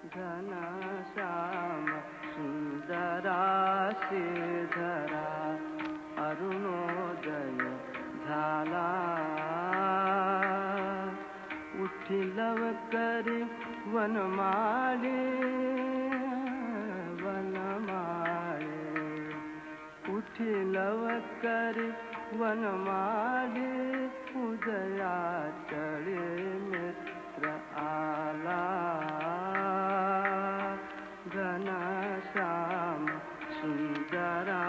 घनश्याम सुंदरा श्रीधरा अरुणोदय झाला. उठिल लवकरी वनमाळे वनमाळे, उठिल लवकरी वनमाळे. उदया चळे मित्र आला. घनश्याम सुंदरा.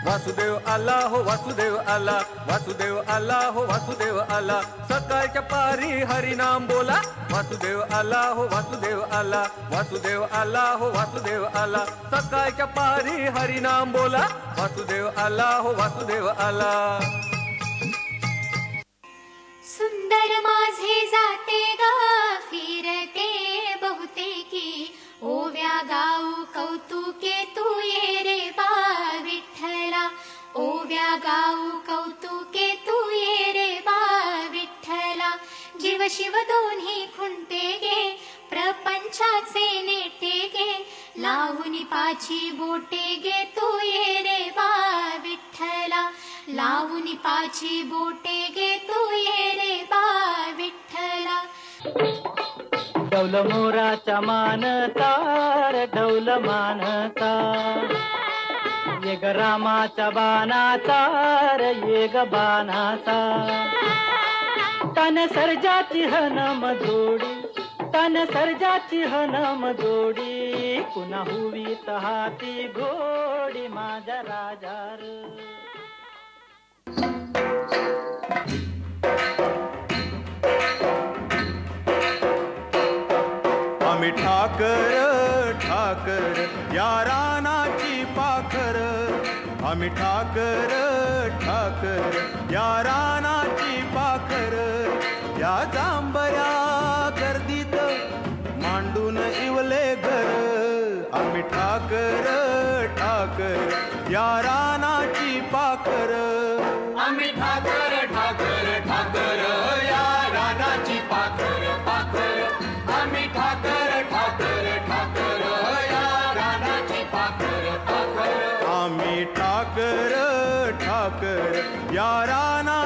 वासुदेव आला हो वासुदेव आला, वासुदेव आला हो वासुदेव आला. सकाळच्या पारी हरिनाम बोला. वासुदेव आला हो वासुदेव आला, वासुदेव आला हो वासुदेव आला. सकाळच्या पारी हरिनाम बोला. वासुदेव आला हो वासुदेव आला. सुंदर माझे जाते गा फिरते बहुतेकी, ओव्या गाऊ कौतुके तू ये रे बा विठ्ठला. ओव्या गाऊ कौतुके तू ये रे बा विठ्ठला. जीव शिव दोन्ही खुंटे गे प्रपंचाचे नेटे गे, लावून पाची बोटे गे तू ये रे बा विठ्ठला. लावून पाची बोटे गे तू ये रे बा विठ्ठला. डौल मोराच्या मानतार डौल मानता, ये ग रामाच्या बाणाचा ये ग बाणाचा. तन सर्जाची हनम जोडी, तन सर्जाची हनम जोडी. पुन्हा हुवीत हाती घोडी माझ्या राजार. आम्ही ठाकर ठाकर या रानाची पाखर. आम्ही ठाकर ठाकर या रानाची पाखर. या जांभया गर्दीत मांडून इवले घर. आम्ही ठाकर ठाकर या रानाची पाखर. आम्ही ठाकर ठाकर ठाकर या रानाची पाखर पाखर. आम्ही ठाकर ठाकर ठाकर या रानाची पाखर पाखर. आम्ही ठाकर ठाकर या राना